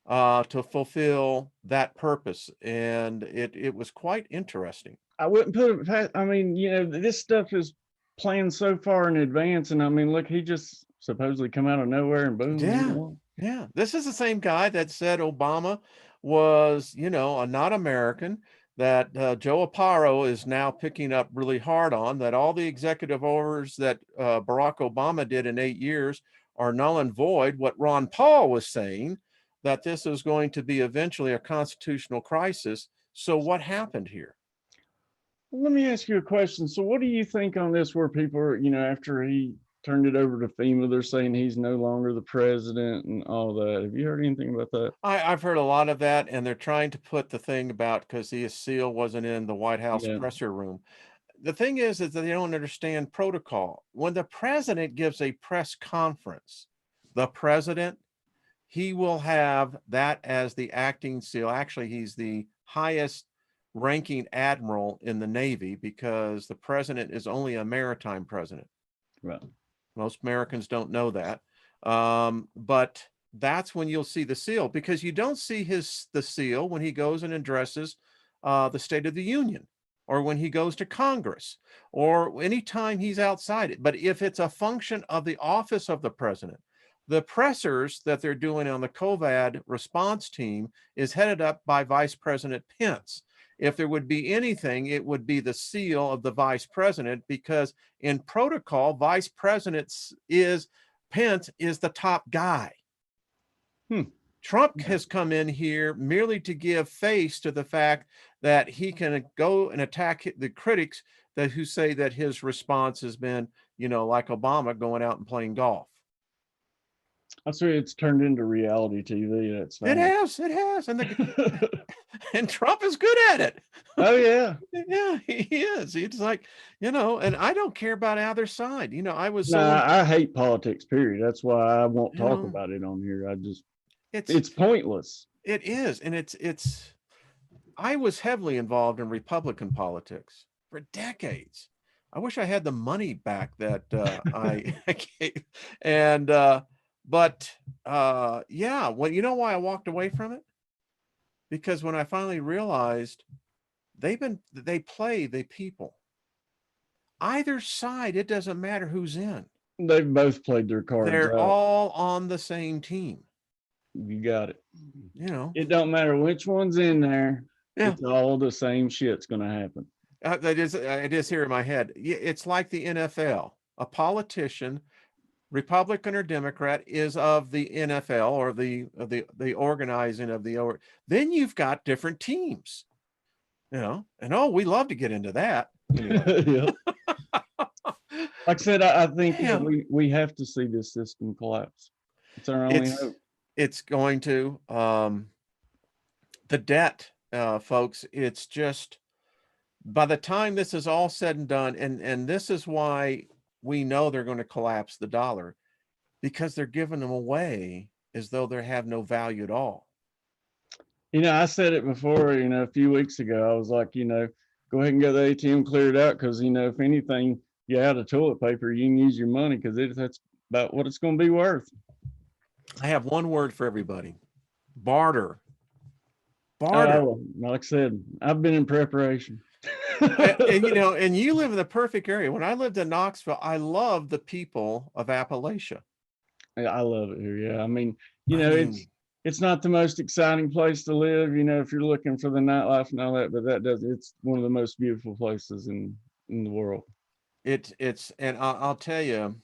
to fulfill that purpose. And it was quite interesting. I wouldn't put it past, I mean, this stuff is planned so far in advance. And I mean, look, he just supposedly come out of nowhere and boom. Yeah. This is the same guy that said Obama was, not American, that Joe Aparo is now picking up really hard on, that all the executive orders that Barack Obama did in 8 years are null and void. What Ron Paul was saying, that this is going to be eventually a constitutional crisis. So what happened here? Well, let me ask you a question. So what do you think on this, where people are, after he turned it over to FEMA, they're saying he's no longer the president and all that? Have you heard anything about that? I've heard a lot of that, and they're trying to put the thing about, because the seal wasn't in the White House presser room. The thing is that they don't understand protocol. When the president gives a press conference, the president, he will have that as the acting seal. Actually, he's the highest ranking admiral in the Navy, because the president is only a maritime president. Right. Most Americans don't know that. But that's when you'll see the seal, because you don't see the seal when he goes and addresses the State of the Union, or when he goes to Congress, or anytime he's outside it. But if it's a function of the office of the president, the pressers that they're doing on the COVID response team is headed up by Vice President Pence. If there would be anything, it would be the seal of the vice president, because in protocol, vice president Pence is the top guy. Trump has come in here merely to give face to the fact that he can go and attack the critics who say that his response has been, like Obama going out and playing golf. That's why it's turned into reality TV. That's fine. It has. And Trump is good at it. Oh yeah. Yeah, he is. He's like, and I don't care about either side. I hate politics, period. That's why I won't talk about it on here. It's pointless. It is. And I was heavily involved in Republican politics for decades. I wish I had the money back that I gave. And but when you know why I walked away from it? Because when I finally realized they play the people. Either side, it doesn't matter who's in. They've both played their cards. They're all on the same team. You got it. It don't matter which one's in there. Yeah. It's all the same shit's going to happen. It is here in my head. It's like the NFL. A politician, Republican or Democrat, is of the NFL or the organizing of then you've got different teams. you know, and oh, we love to get into that. Anyway. Yeah. Like I said, I think that Damn. we have to see this system collapse. It's our only hope. It's going to, the debt, folks, it's just, by the time this is all said and done, and this is why we know they're going to collapse the dollar, because they're giving them away as though they have no value at all. You know, I said it before, you know, a few weeks ago. I was like, you know, go ahead and get the ATM cleared out because, you know, if anything, you're out of toilet paper, you can use your money because that's about what it's going to be worth. I have one word for everybody: barter. Barter. Like I said, I've been in preparation. And you know, and you live in the perfect area. When I lived in Knoxville, I loved the people of Appalachia. I love it here. Yeah. I mean, you know, it's not the most exciting place to live, you know, if you're looking for the nightlife and all that, but it's one of the most beautiful places in the world. And I'll tell you,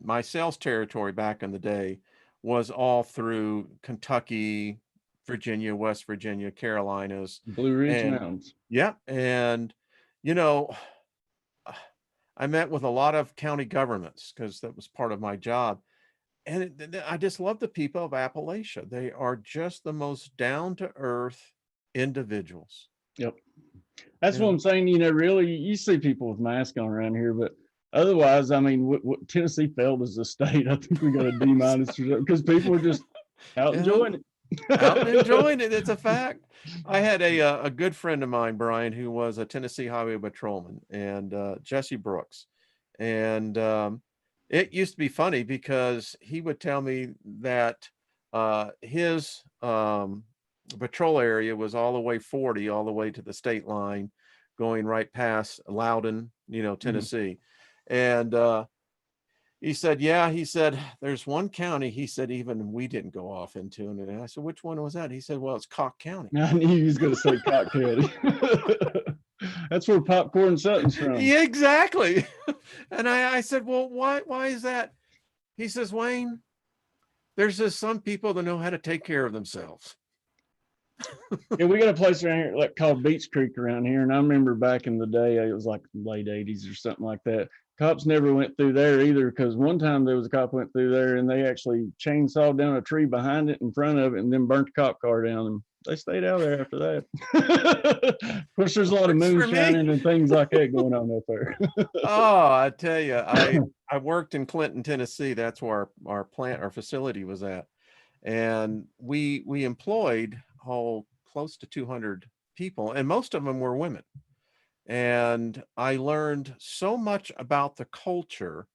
my sales territory back in the day was all through Kentucky, Virginia, West Virginia, Carolinas, Blue Ridge and Mountains. yeah, and you know, I met with a lot of county governments because that was part of my job. And I just love the people of Appalachia. They are just the most down to earth individuals. Yep. That's what I'm saying. You know, really, you see people with masks on around here, but otherwise, I mean, what Tennessee failed as a state. I think we got a D- because people are just out enjoying it. Out enjoying it. It's a fact. I had a good friend of mine, Brian, who was a Tennessee Highway Patrolman, and Jesse Brooks. And it used to be funny because he would tell me that his patrol area was all the way 40, all the way to the state line, going right past Loudon, you know, Tennessee. And he said, yeah, he said, there's one county, he said, even we didn't go off into. And I said, which one was that? He said, well, it's Cock County. I knew he was going to say Cock County. That's where Popcorn Sutton's from. Yeah, exactly. And I said, well, why is that? He says, Wayne, there's just some people that know how to take care of themselves. Yeah, we got a place around here like called Beach Creek around here. And I remember back in the day, it was like late 80s or something like that. Cops never went through there either because one time there was a cop went through there and they actually chainsawed down a tree behind it, in front of it, and then burnt the cop car down. And they stayed out there after that. Of course, there's a lot of moonshining and things like that going on up there. Oh, I tell you, I worked in Clinton, Tennessee. That's where our facility was at. And we employed close to 200 people, and most of them were women. And I learned so much about the culture,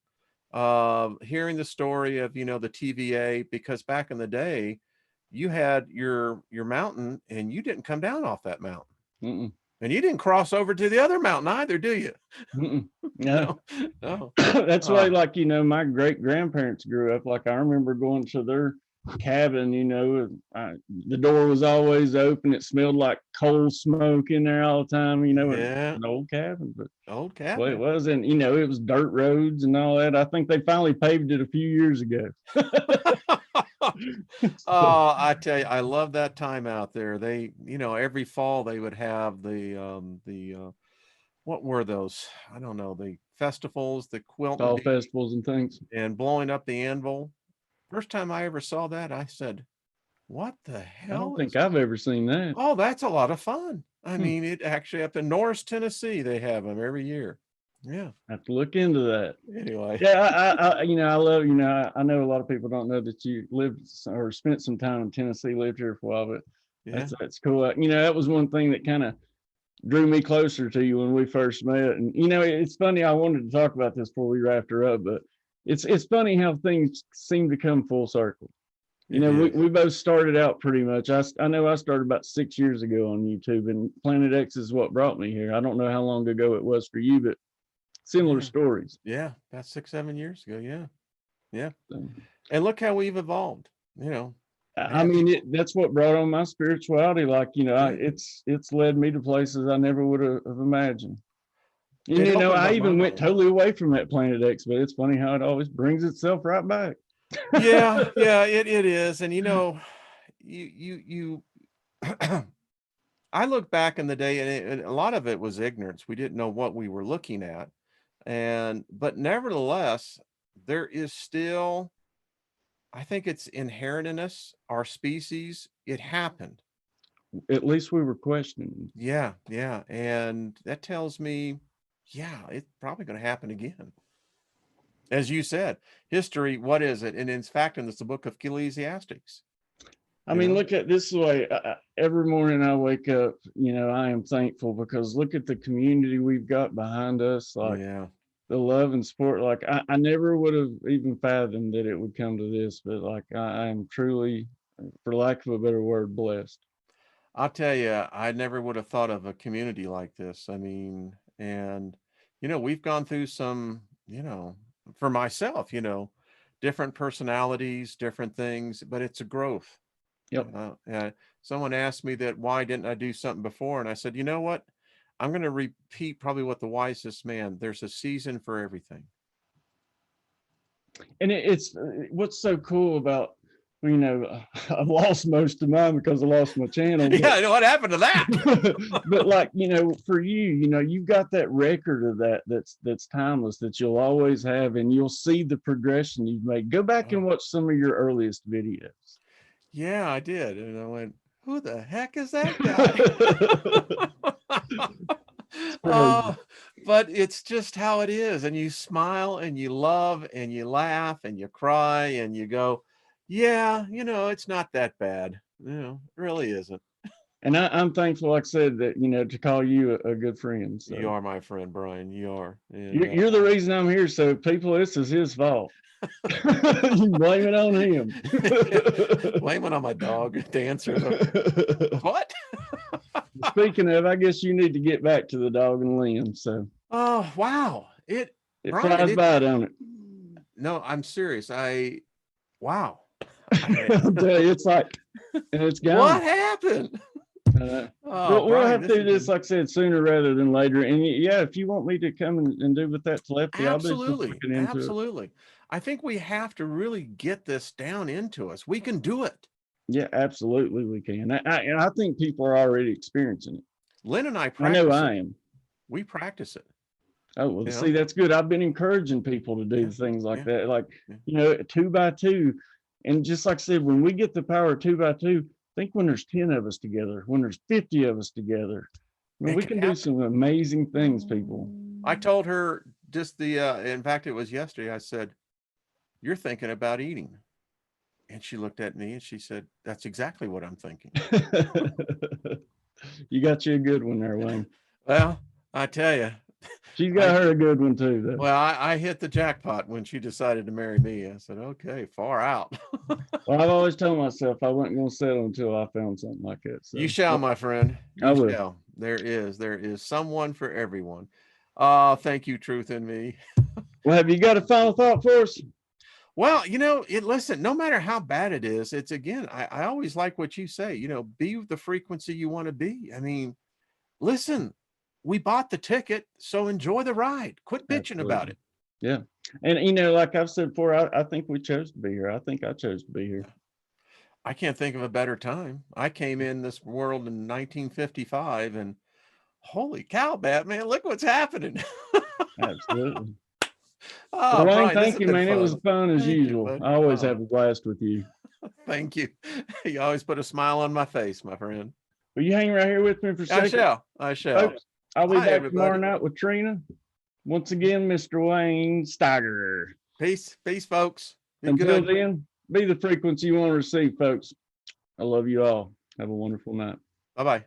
hearing the story of, you know, the TVA, because back in the day, you had your mountain and you didn't come down off that mountain. And you didn't cross over to the other mountain either, do you? No. No. That's why, like, you know, my great grandparents grew up. Like, I remember going to their cabin, you know, the door was always open. It smelled like coal smoke in there all the time, you know. Yeah. An old cabin, but old cabin. Well, it wasn't, you know, it was dirt roads and all that. I think they finally paved it a few years ago. Oh, I tell you, I love that time out there. They, you know, every fall they would have the what were those? I don't know, the festivals, the quilt Fall festivals and things, and blowing up the anvil. First time I ever saw that, I said, what the hell? I don't think I've ever seen that. Oh, that's a lot of fun. I mean, it actually up in Norris, Tennessee, they have them every year. Yeah. I have to look into that. Anyway. Yeah, I you know, I love, you know, I know a lot of people don't know that you lived or spent some time in Tennessee, lived here for a while, but that's cool. You know, that was one thing that kind of drew me closer to you when we first met. And, you know, it's funny, I wanted to talk about this before we wrapped her up, but it's funny how things seem to come full circle. You know, we both started out pretty much. I know I started about 6 years ago on YouTube, and Planet X is what brought me here. I don't know how long ago it was for you, but similar stories. Yeah, about 6, 7 years ago. Yeah. And look how we've evolved, you know. I mean, that's what brought on my spirituality. Like, you know, it's led me to places I never would have imagined. And, you know, I even went totally away from that Planet X, but it's funny how it always brings itself right back. Yeah, it is. And, you know, you I look back in the day, and a lot of it was ignorance. We didn't know what we were looking at, but nevertheless, there is still, I think it's inherent in us, our species. It happened. At least we were questioning. Yeah, yeah, and that tells me, yeah, it's probably going to happen again. As you said, history. What is it? And in fact, in this the book of Ecclesiastes. I mean, look at this way. Every morning I wake up, I am thankful because look at the community we've got behind us, like Yeah. the love and support. Like I never would have even fathomed that it would come to this, but like I am truly, for lack of a better word, blessed. I'll tell you, I never would have thought of a community like this. I mean, and we've gone through some, for myself, different personalities, different things, but it's a growth. Yep. Someone asked me that why didn't I do something before, and I said, you know what? I'm going to repeat probably what the wisest man. There's a season for everything. And it's what's so cool about, I've lost most of mine because I lost my channel. Yeah, I know what happened to that. But like, for you, you've got that record of that's timeless, that you'll always have, and you'll see the progression you've made. Go back and watch some of your earliest videos. Yeah, I did. And I went, who the heck is that guy? But it's just how it is. And you smile and you love and you laugh and you cry and you go, yeah, it's not that bad. It really isn't. And I'm thankful, like I said, that, to call you a good friend. So. You are my friend, Brian. You are. And, you're the reason I'm here. So people, this is his fault. You blame it on him. Blame it on my dog dancer. What? Speaking of, I guess you need to get back to the dog and Liam. So. Oh wow! It Brian, flies by, don't it? No, I'm serious. Wow. I'll tell you, it's like, and it's gone. What happened? We'll have to do this, like I said, sooner rather than later. And yeah, if you want me to come and do with that telepathy, absolutely, I'll do absolutely. I think we have to really get this down into us. We can do it. Yeah, absolutely, we can. And I think people are already experiencing it. Lynn and I practice. I know I am. We practice it. Oh, well, see, that's good. I've been encouraging people to do things like that, like 2 by 2. And just like I said, when we get the power of 2 by 2, think when there's 10 of us together, when there's 50 of us together, I mean, we can do some amazing things, people. I told her just in fact, it was yesterday. I said, you're thinking about eating. And she looked at me and she said, that's exactly what I'm thinking. You got you a good one there, Wayne. Well, I tell you. She's got her a good one too, though. Well, I hit the jackpot when she decided to marry me. I said, okay, far out. Well, I've always told myself I wasn't going to settle until I found something like that. So. You shall, my friend. I will. Shall. There is someone for everyone. Thank you, Truth in Me. Well, have you got a final thought for us? Well, listen, no matter how bad it is, it's again, I always like what you say, be the frequency you want to be. I mean, listen, we bought the ticket, so enjoy the ride. Quit bitching about it. Yeah. And, like I've said before, I think we chose to be here. I think I chose to be here. I can't think of a better time. I came in this world in 1955 and holy cow, Batman, look what's happening. Absolutely. Oh, well, Wayne, Brian, thank you, man. Fun. It was fun as usual. I always have a blast with you. Thank you. You always put a smile on my face, my friend. Will you hang right here with me for a second? I shall. Folks, I'll be back tomorrow night with Trina. Once again, Mr. Wayne Steiger. Peace, folks. Until then, be the frequency you want to receive, folks. I love you all. Have a wonderful night. Bye-bye.